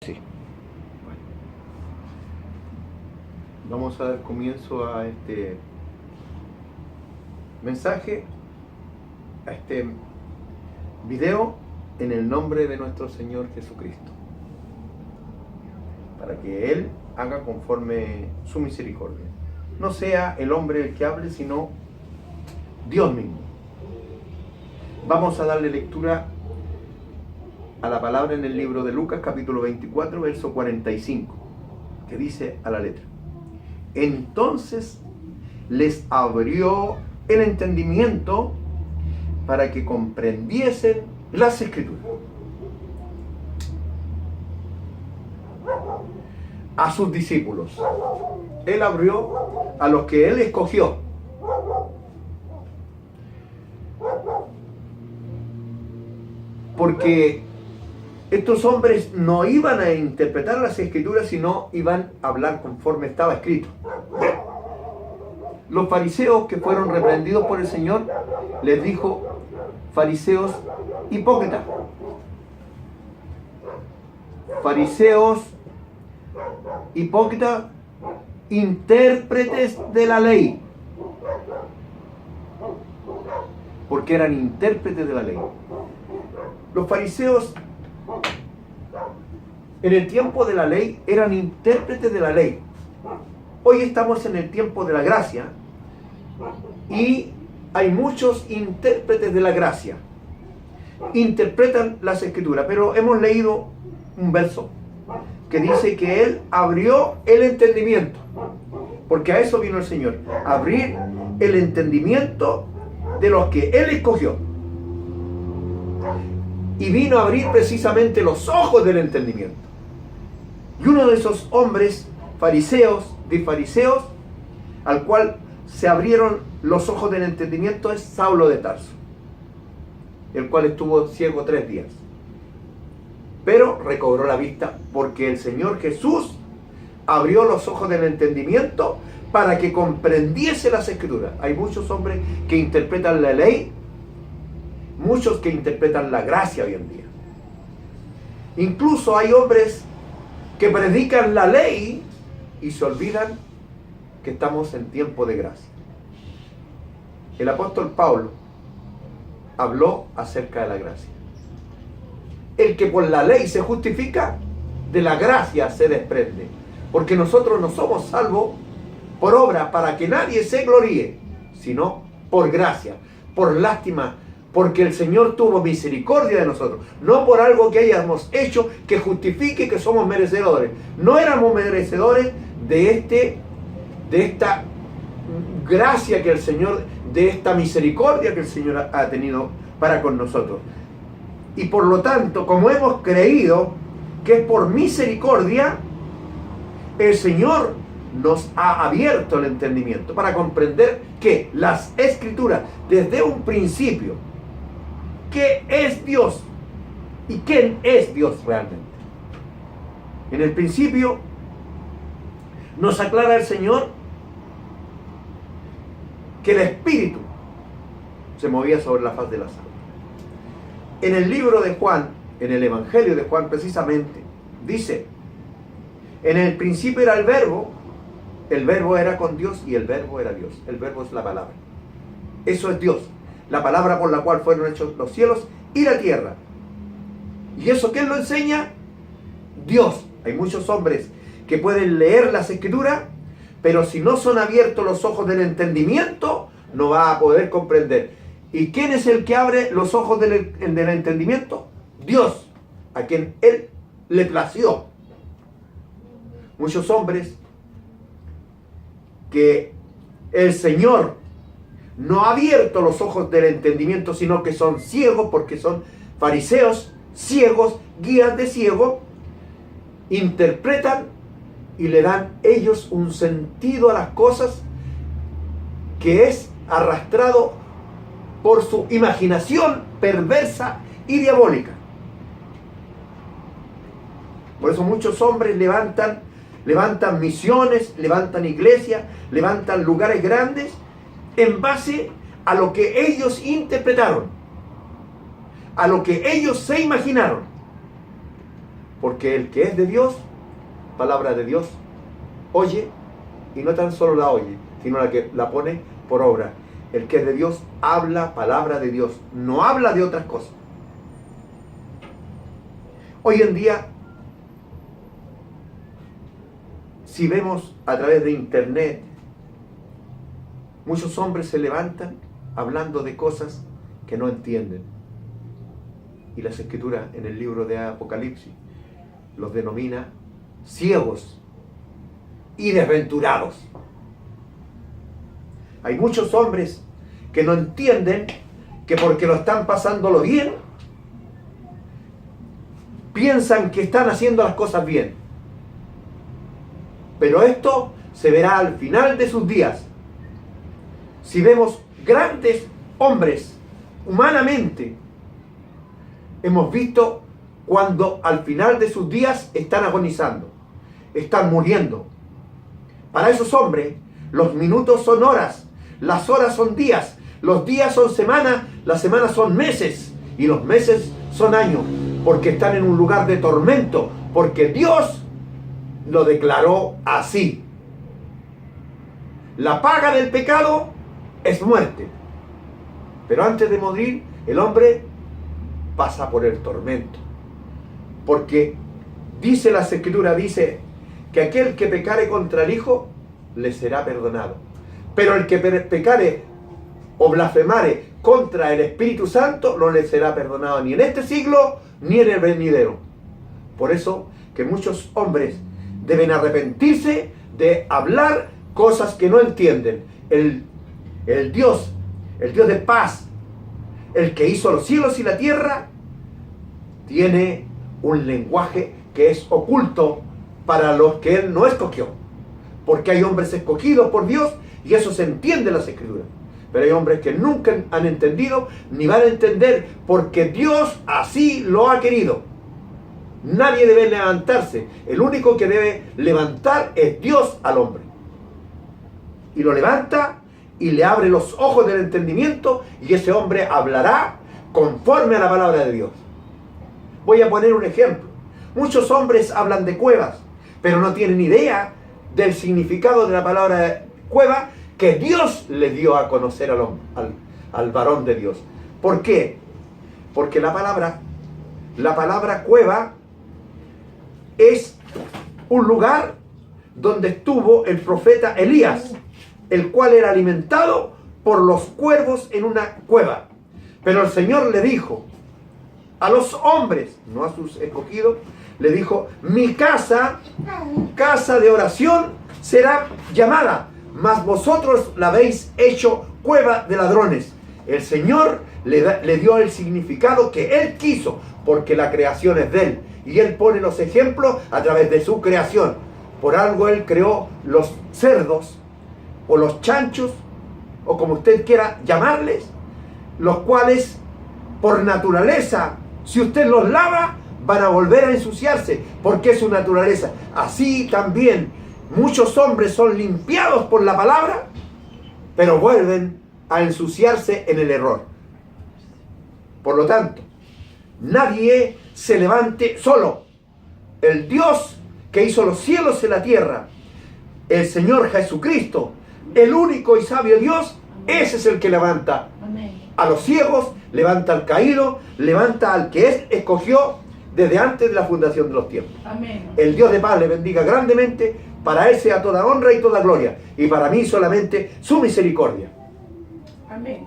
Sí. Bueno, vamos a dar comienzo a este mensaje, a este video en el nombre de nuestro Señor Jesucristo, para que Él haga conforme su misericordia. No sea el hombre el que hable, sino Dios mismo. Vamos a darle lectura a la palabra en el libro de Lucas, capítulo 24, verso 45, que dice a la letra: entonces les abrió el entendimiento para que comprendiesen las Escrituras. A sus discípulos. Él abrió a los que Él escogió. Porque estos hombres no iban a interpretar las Escrituras, sino iban a hablar conforme estaba escrito. Los fariseos, que fueron reprendidos por el Señor, les dijo: fariseos hipócritas. Fariseos hipócritas, intérpretes de la ley. Porque eran intérpretes de la ley. Los fariseos en el tiempo de la ley eran intérpretes de la ley. Hoy estamos en el tiempo de la gracia y hay muchos intérpretes de la gracia. Interpretan las Escrituras, pero hemos leído un verso que dice que Él abrió el entendimiento, porque a eso vino el Señor, abrir el entendimiento de los que Él escogió. Y vino a abrir precisamente los ojos del entendimiento. Y uno de esos hombres fariseos, al cual se abrieron los ojos del entendimiento, es Saulo de Tarso, el cual estuvo ciego 3 días. Pero recobró la vista porque el Señor Jesús abrió los ojos del entendimiento para que comprendiese las Escrituras. Hay muchos hombres que interpretan la ley, muchos que interpretan la gracia hoy en día. Incluso hay hombres que predican la ley y se olvidan que estamos en tiempo de gracia. El apóstol Pablo habló acerca de la gracia. El que por la ley se justifica, de la gracia se desprende. Porque nosotros no somos salvos por obra para que nadie se gloríe, sino por gracia, por lástima, porque el Señor tuvo misericordia de nosotros, no por algo que hayamos hecho que justifique que somos merecedores. No éramos merecedores de esta gracia que el Señor, de esta misericordia que el Señor ha tenido para con nosotros. Y por lo tanto, como hemos creído que es por misericordia, el Señor nos ha abierto el entendimiento para comprender que las Escrituras, desde un principio, ¿qué es Dios? ¿Y quién es Dios realmente? En el principio nos aclara el Señor que el Espíritu se movía sobre la faz de las aguas. En el libro de Juan, en el Evangelio de Juan precisamente, dice: en el principio era el verbo era con Dios y el verbo era Dios. El verbo es la palabra. Eso es Dios. La palabra por la cual fueron hechos los cielos y la tierra. ¿Y eso quién lo enseña? Dios. Hay muchos hombres que pueden leer las Escrituras, pero si no son abiertos los ojos del entendimiento, no va a poder comprender. ¿Y quién es el que abre los ojos del entendimiento? Dios, a quien Él le plació. Muchos hombres que el Señor no ha abierto los ojos del entendimiento, sino que son ciegos, porque son fariseos, ciegos, guías de ciego, interpretan y le dan ellos un sentido a las cosas que es arrastrado por su imaginación perversa y diabólica. Por eso muchos hombres levantan misiones, levantan iglesias, levantan lugares grandes en base a lo que ellos interpretaron, a lo que ellos se imaginaron. Porque el que es de Dios, palabra de Dios, oye, y no tan solo la oye, sino la que la pone por obra. El que es de Dios habla palabra de Dios, no habla de otras cosas. Hoy en día, si vemos a través de internet, muchos hombres se levantan hablando de cosas que no entienden. Y las Escrituras en el libro de Apocalipsis los denomina ciegos y desventurados. Hay muchos hombres que no entienden que porque lo están pasándolo bien, piensan que están haciendo las cosas bien. Pero esto se verá al final de sus días. Si vemos grandes hombres, humanamente, hemos visto cuando al final de sus días están agonizando, están muriendo. Para esos hombres, los minutos son horas, las horas son días, los días son semanas, las semanas son meses y los meses son años, porque están en un lugar de tormento, porque Dios lo declaró así. La paga del pecado es muerte, pero antes de morir el hombre pasa por el tormento, porque dice las Escrituras, dice que aquel que pecare contra el Hijo le será perdonado, pero el que pecare o blasfemare contra el Espíritu Santo no le será perdonado ni en este siglo ni en el venidero. Por eso que muchos hombres deben arrepentirse de hablar cosas que no entienden. El Dios de paz, el que hizo los cielos y la tierra, tiene un lenguaje que es oculto para los que Él no escogió. Porque hay hombres escogidos por Dios y eso se entiende en las Escrituras. Pero hay hombres que nunca han entendido ni van a entender porque Dios así lo ha querido. Nadie debe levantarse. El único que debe levantar es Dios al hombre. Y lo levanta y le abre los ojos del entendimiento y ese hombre hablará conforme a la palabra de Dios. Voy a poner un ejemplo. Muchos hombres hablan de cuevas, pero no tienen idea del significado de la palabra cueva que Dios le dio a conocer al varón de Dios. ¿Por qué? Porque la palabra cueva es un lugar donde estuvo el profeta Elías, el cual era alimentado por los cuervos en una cueva. Pero el Señor le dijo a los hombres, no a sus escogidos, le dijo: mi casa de oración será llamada, mas vosotros la habéis hecho cueva de ladrones. El Señor le dio el significado que Él quiso, porque la creación es de Él. Y Él pone los ejemplos a través de su creación. Por algo Él creó los cerdos, o los chanchos, o como usted quiera llamarles, los cuales, por naturaleza, si usted los lava, van a volver a ensuciarse, porque es su naturaleza. Así también, muchos hombres son limpiados por la palabra, pero vuelven a ensuciarse en el error. Por lo tanto, nadie se levante solo. El Dios que hizo los cielos y la tierra, el Señor Jesucristo, el único y sabio Dios, ese es el que levanta a los ciegos, levanta al caído, levanta al que Él escogió desde antes de la fundación de los tiempos. Amén. El Dios de paz le bendiga grandemente. Para Él sea toda honra y toda gloria, y para mí solamente su misericordia. Amén.